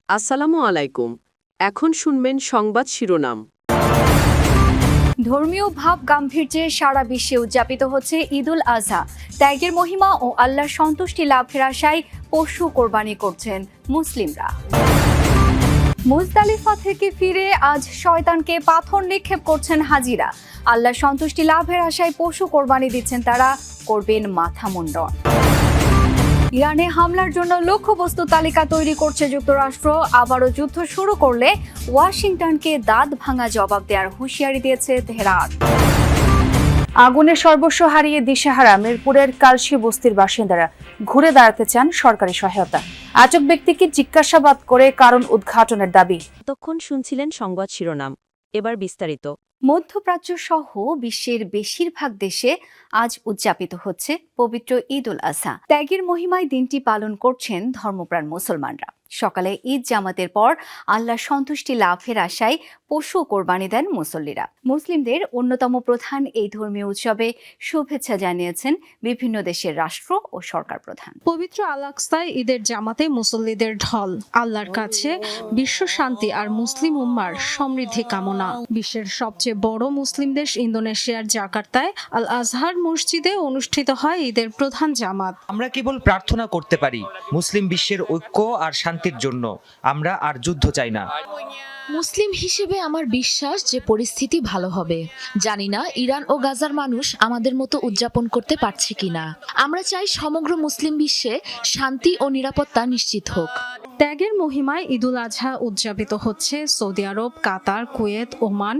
আসসালামু আলাইকুম। এখন শুনবেন সংবাদ শিরোনাম। ধর্মীয় ভাব গাম্ভীর্যে সারা বিশ্বে উদযাপিত হচ্ছে ঈদুল আজহা। ত্যাগের মহিমা ও আল্লাহর সন্তুষ্টি লাভের আশায় পশু কোরবানি করছেন মুসলিমরা। মুজদালিফা থেকে ফিরে আজ শয়তানকে পাথর নিক্ষেপ করছেন হাজিরা। আল্লাহর সন্তুষ্টি লাভের আশায় পশু কোরবানি দিচ্ছেন তারা, করবেন মাথা মুন্ডন। ইরানে হামলার জন্য লক্ষ্যবস্তু তালিকা তৈরি করছে যুক্তরাষ্ট্র। আবারও যুদ্ধ শুরু করলে ওয়াশিংটনকে দাঁত ভাঙা জবাব দেওয়ার হুঁশিয়ারি দিয়েছে তেহরান। আগুনে সর্বস্ব হারিয়ে দিশেহারা মিরপুরের কালশি বস্তির বাসিন্দারা ঘুরে দাঁড়াতে চান সরকারি সহায়তা। আটক ব্যক্তিকে জিজ্ঞাসাবাদ করে কারণ উদ্ঘাটনের দাবি। এতক্ষণ শুনছিলেন সংবাদ শিরোনাম, এবার বিস্তারিত। মধ্যপ্রাচ্য সহ বিশ্বের বেশিরভাগ দেশে আজ উদযাপিত হচ্ছে পবিত্র ঈদুল আজহা। ত্যাগের মহিমায় দিনটি পালন করছেন ধর্মপ্রাণ মুসলমানরা। সকালে ঈদ জামাতের পর আল্লাহর সন্তুষ্টি লাভের আশায় পশু কোরবানি দেন মুসল্লিরা। মুসলিমদের অন্যতম প্রধান এই ধর্মীয় উৎসবে শুভেচ্ছা জানিয়েছেন বিভিন্ন দেশের রাষ্ট্র ও সরকার প্রধান। পবিত্র আল-আকসায় ঈদের জামাতে মুসল্লিদের ঢল। আল্লাহর কাছে বিশ্ব শান্তি আর মুসলিম উম্মার সমৃদ্ধি কামনা। বিশ্বের সবচেয়ে বড় মুসলিম দেশ ইন্দোনেশিয়ার জাকার্তায় আল আজহার মসজিদে অনুষ্ঠিত হয় ঈদের প্রধান জামাত। আমরা কেবল প্রার্থনা করতে পারি মুসলিম বিশ্বের ঐক্য আর শান্তির জন্য। আমরা আর যুদ্ধ চাই না। মুসলিম হিসেবে আমার বিশ্বাস যে পরিস্থিতি ভালো হবে। জানি না ইরান ও গাজার মানুষ আমাদের মতো উদযাপন করতে পারছে কিনা। আমরা চাই সমগ্র মুসলিম বিশ্বে শান্তি ও নিরাপত্তা নিশ্চিত হোক। ত্যাগের মহিমায় ঈদুল আজহা উদযাপিত হচ্ছে সৌদি আরব, কাতার, কুয়েত, ওমান,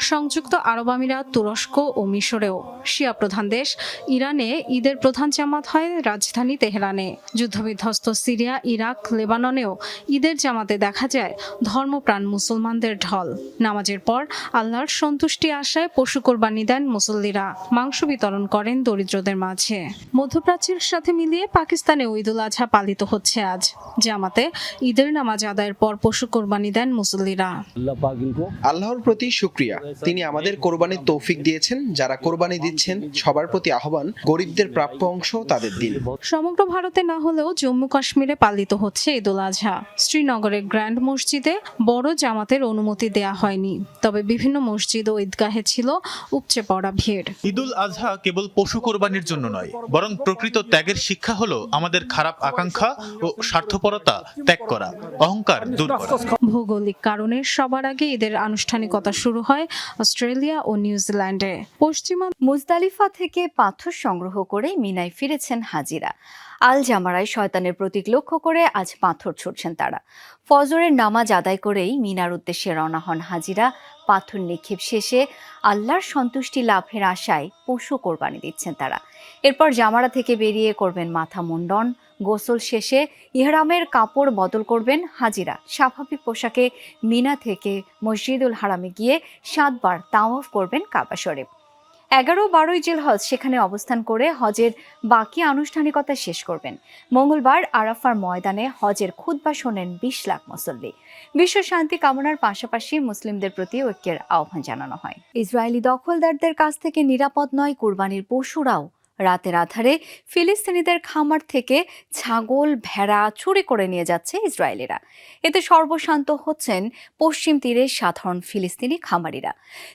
সংযুক্ত আরব আমিরাত, তুরস্ক ও মিশরেও। শিয়া প্রধান দেশ ইরানে ঈদের প্রধান জামাত হয় রাজধানী তেহরানে। যুদ্ধবিধ্বস্ত সিরিয়া, ইরাক, লেবাননেও ঈদের জামাতে দেখা যায় ধর্মপ্রাণ মুসলমানদের ঢল। নামাজের পর আল্লাহর সন্তুষ্টি আশায় পশু কোরবানি দেন মুসল্লিরা। মাংস বিতরণ করেন দরিদ্রদের মাঝে। মধ্যপ্রাচ্যের সাথে মিলিয়ে পাকিস্তানেও ঈদুল আজহা পালিত হচ্ছে আজ। জামাতে ঈদের নামাজ আদায়ের পর পশু কোরবানি দেন মুসল্লিরা। আল্লাহর প্রতি শুকরিয়া, তিনি আমাদের কোরবানির তৌফিক দিয়েছেন। যারা কোরবানি দিচ্ছেন সবার প্রতি আহ্বান, গরিবদের প্রাপ্য অংশ তাদের দিন। সমগ্র ভারতে না হলেও জম্মু কাশ্মীরে পালিত হচ্ছে ঈদুল আজহা। শ্রীনগরের গ্র্যান্ড মসজিদে বড় জামাতের অনুমতি দেয়া হয়নি, তবে বিভিন্ন মসজিদ ও ঈদগাহে ছিল উপচে পড়া ভিড়। ঈদুল আজহা কেবল পশু কোরবানির জন্য নয়, বরং প্রকৃত ত্যাগের শিক্ষা হলো আমাদের খারাপ আকাঙ্ক্ষা ও স্বার্থপরতা ত্যাগ করা, অহংকার দূর করা। ভৌগোলিক কারণে সবার আগে ঈদের আনুষ্ঠানিকতা শুরু হয় অস্ট্রেলিয়া ও নিউজিল্যান্ডে। পশ্চিমা মুজদালিফা থেকে পাথর সংগ্রহ করে মিনায় ফিরেছেন হাজিরা। আল জামারায় শয়তানের প্রতীক লক্ষ্য করে আজ পাথর ছুটছেন তারা। ফজরের নামাজ আদায় করেই মিনার উদ্দেশ্যে রওনা হন হাজিরা। পাথর নিক্ষেপ শেষে আল্লাহর সন্তুষ্টি লাভের আশায় পশু কোরবানি দিচ্ছেন তারা। এরপর জামারা থেকে বেরিয়ে করবেন মাথা মুন্ডন। গোসল শেষে ইহরামের কাপড় বদল করবেন হাজিরা। স্বাভাবিক পোশাকে মিনা থেকে মসজিদুল হারামে গিয়ে 7 বার তাওয়াফ করবেন কাবা শরীফ। 11-12 জিলহজ সেখানে অবস্থান করে হজের বাকি আনুষ্ঠানিকতা শেষ করবেন। মঙ্গলবার আরাফার ময়দানে হজের খুতবা শোনেন 20 লাখ মুসল্লি। বিশ্ব শান্তি কামনার পাশাপাশি মুসলিমদের প্রতি ঐক্যের আহ্বান জানানো হয়। ইসরায়েলি দখলদারদের কাছ থেকে নিরাপদ নয় কুরবানির পশুরাও। রাতের আধারে ফিলিস্তিনিদের খামার থেকে ছাগল, ভেড়া চুরি করে নিয়ে যাচ্ছে ইসরায়েলিরা। এতে সর্বশান্ত হচ্ছেন পশ্চিম তীরের সাধারণ ফিলিস্তিনি খামারিরা।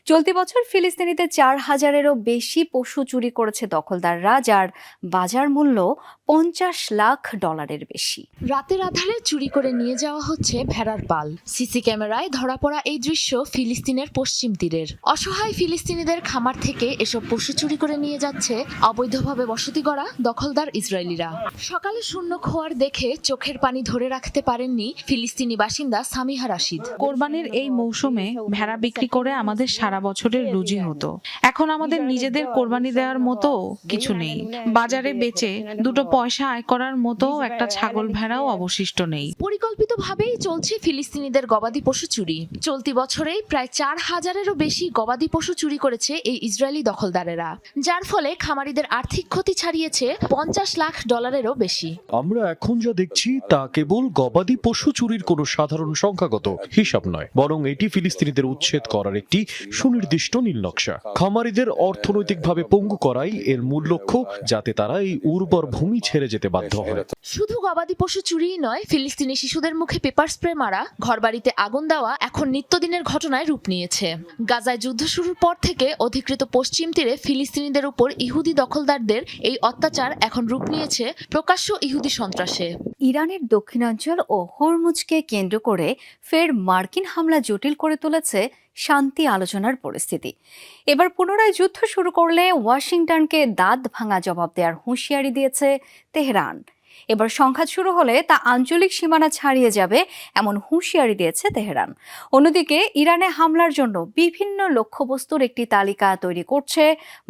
চলতি বছর ফিলিস্তিনিদের 4000-এরও বেশি পশু চুরি করেছে দখলদাররা, যার বাজার মূল্য $50 লাখ বেশি। রাতের আধারে চুরি করে নিয়ে যাওয়া হচ্ছে ভেড়ার পাল। সিসি ক্যামেরায় ধরা পড়া এই দৃশ্য ফিলিস্তিনের পশ্চিম তীরের। অসহায় ফিলিস্তিনিদের খামার থেকে এসব পশু চুরি করে নিয়ে যাচ্ছে অবৈধভাবে বসতি গড়া দখলদার ইসরায়েলিরা। সকালে শূন্য খোয়ার দেখে চোখের পানি ধরে রাখতে পারেননি ফিলিস্তিনি বাসিন্দা সামিহা রাশিদ। কোরবানির এই মৌসুমে ভেড়া বিক্রি করে আমাদের সারা বছরের রুজি হতো। এখন আমাদের নিজেদের কোরবানি দেওয়ার মতো কিছু নেই। বাজারে বেচে দুটো পয়সা আয় করার মতো একটা ছাগল ভেড়াও অবশিষ্ট নেই। পরিকল্পিতভাবেই চলছে ফিলিস্তিনিদের গবাদি পশু চুরি। চলতি বছরেই প্রায় 4000-এরও বেশি গবাদি পশু চুরি করেছে এই ইসরায়েলি দখলদারেরা, যার ফলে খামারিদের আর্থিক ক্ষতি ছাড়িয়েছে $50 লাখ বেশি। আমরা এখন যা দেখছি তা কেবল গবাদি পশু চুরির কোনো সাধারণ সংখ্যাগত হিসাব নয়, বরং এটি ফিলিস্তিনিদের উচ্ছেদ করার একটি সুনির্দিষ্ট নীলনকশা। খামারিদের অর্থনৈতিকভাবে পঙ্গু করাই এর মূল লক্ষ্য, যাতে তারা এই উর্বর ভূমি ছেড়ে যেতে বাধ্য হয়। শুধু গবাদি পশু চুরিই নয়, ফিলিস্তিনি শিশুদের মুখে পেপার স্প্রে মারা, ঘরবাড়িতে আগুন দেওয়া এখন নিত্যদিনের ঘটনায় রূপ নিয়েছে। গাজায় যুদ্ধ শুরুর পর থেকে অধিকৃত পশ্চিম তীরে ফিলিস্তিনিদের উপর ইহুদি দখলদারদের এই অত্যাচার এখন রূপ নিয়েছে প্রকাশ্য ইহুদি সন্ত্রাসে। ইরানের দক্ষিণাঞ্চল ও হরমুজকে কেন্দ্র করে ফের মার্কিন হামলা জটিল করে তুলেছে শান্তি আলোচনার পরিস্থিতি। এবার পুনরায় যুদ্ধ শুরু করলে ওয়াশিংটনকে দাঁত ভাঙা জবাব দেওয়ার হুঁশিয়ারি দিয়েছে তেহরান। এবার সংঘাত শুরু হলে তা আঞ্চলিক সীমানা ছাড়িয়ে যাবে এমন হুঁশিয়ারি দিয়েছে তেহরান। অন্যদিকে ইরানে হামলার জন্য বিভিন্ন লক্ষ্যবস্তুর একটি তালিকা তৈরি করছে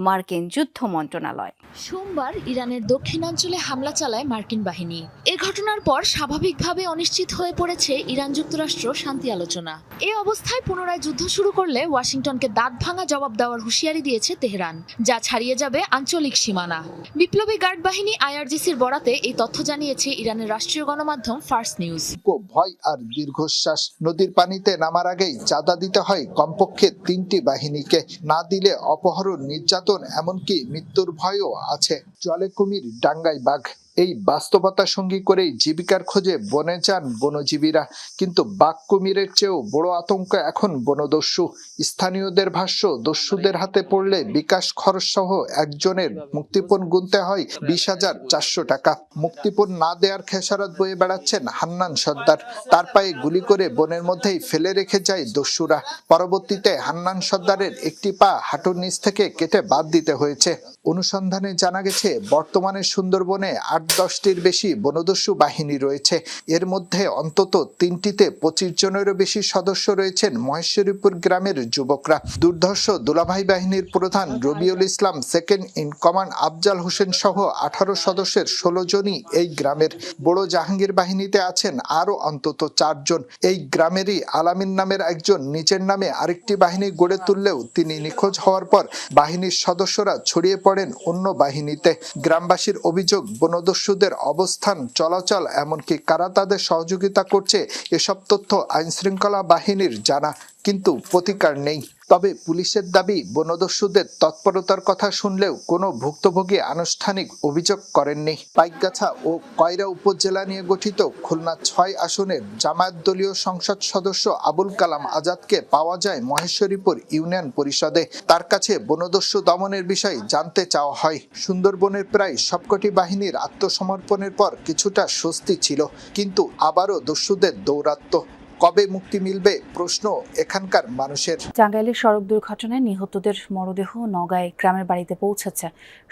মার্কিন যুদ্ধ মন্ত্রণালয়। সোমবার ইরানের দক্ষিণাঞ্চলে হামলা চালায় মার্কিন বাহিনী। এ ঘটনার পর স্বাভাবিকভাবে অনিশ্চিত হয়ে পড়েছে ইরান যুক্তরাষ্ট্র শান্তি আলোচনা। এ অবস্থায় পুনরায় যুদ্ধ শুরু করলে ওয়াশিংটনকে দাঁত ভাঙা জবাব দেওয়ার হুঁশিয়ারি দিয়েছে তেহরান, যা ছাড়িয়ে যাবে আঞ্চলিক সীমানা। বিপ্লবী গার্ড বাহিনী IRGCর বরাতে এই তথ্য জানিয়েছে ইরানের রাষ্ট্রীয় গণমাধ্যম ফার্স নিউজ। ভয় আর দীর্ঘশ্বাস। নদীর পানিতে নামার আগেই চাঁদা দিতে হয় কমপক্ষে 3টি বাহিনীকে, না দিলে অপহরণ, নির্যাতন, এমনকি মৃত্যুর ভয়ও আছে। জলে কুমির, ডাঙ্গায় বাঘ, এই বাস্তবতা সঙ্গী করেই জীবিকার খোঁজে বনে যান বনজীবীরা। কিন্তু বাঘ কুমিরের চেয়েও বড় আতঙ্ক এখন বনদস্যু। স্থানীয়দের ভাষ্য, দস্যুদের হাতে পড়লে বিকাশ খরচ সহ একজনের মুক্তিপণ গুনতে হয় 20,400 টাকা। মুক্তিপণ না দেওয়ার খেসারত বয়ে বেড়াচ্ছেন হান্নান সর্দার। তার পায়ে গুলি করে বনের মধ্যেই ফেলে রেখে যায় দস্যুরা। পরবর্তীতে হান্নান সর্দারের একটি পা হাঁটুর নিচ থেকে কেটে বাদ দিতে হয়েছে। অনুসন্ধানে জানা গেছে বর্তমানে সুন্দরবনে 8-10টির বেশি বনদস্যু বাহিনী রয়েছে। এর মধ্যে অন্তত 3টিতে 25 জনেরও বেশি সদস্য রয়েছেন মহেশ্বরীপুর গ্রামের যুবকরা। দুর্ধর্ষ দুলাভাই বাহিনীর প্রধান Rabiul Islam, second in command Afzal Hossain সহ 18 সদস্যের 16 জনই এই গ্রামের। বড় জাহাঙ্গীর বাহিনীতে আছেন আরো অন্তত 4 জন। এই গ্রামেরই আলামিন নামের একজন নিজের নামে আরেকটি বাহিনী গড়ে তুললেও তিনি নিখোঁজ হওয়ার পর বাহিনীর সদস্যরা ছড়িয়ে পড়েন অন্য বাহিনীতে। গ্রামবাসীর অভিযোগ, বনদস্যুদের অবস্থান, চলাচল, এমনকি কারা তাদের সহযোগিতা করছে, এসব তথ্য আইনশৃঙ্খলা বাহিনীর জানা, কিন্তু প্রতিকার নেই। তবে পুলিশের দাবি, বনদস্যুদের তৎপরতার কথা শুনলেও কোনো ভুক্তভোগী আনুষ্ঠানিক অভিযোগ করেননি। পাইকগাছা ও কয়রা উপজেলা নিয়ে গঠিত খুলনা 6 আসনের জামায়াত দলীয় সংসদ সদস্য আবুল কালাম আজাদকে পাওয়া যায় মহেশ্বরীপুর ইউনিয়ন পরিষদে। তার কাছে বনদস্যু দমনের বিষয় জানতে চাওয়া হয়। সুন্দরবনের প্রায় সবকটি বাহিনীর আত্মসমর্পণের পর কিছুটা স্বস্তি ছিল, কিন্তু আবারও দস্যুদের দৌরাত্ম্য। কবে মুক্তি মিলবে প্রশ্ন এখানকার মানুষের। টাঙ্গাইলের সড়ক দুর্ঘটনায় নিহতদের মরদেহ নওগাঁয় গ্রামের বাড়িতে পৌঁছেছে।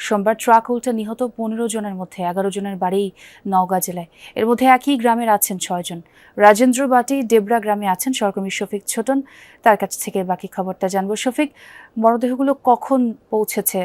সোমবার ট্রাক উল্টে নিহত 15 জনের মধ্যে 11 জনের বাড়ি নওগাঁ জেলায়। এর মধ্যে একই গ্রামের আছেন 6 জন। রাজেন্দ্রবাটি ডেবরা গ্রামে আছেন সহকর্মী শফিক ছোটন। তার কাছ থেকে বাকি খবরটা জানবো। শফিক, মরদেহগুলো কখন পৌঁছেছে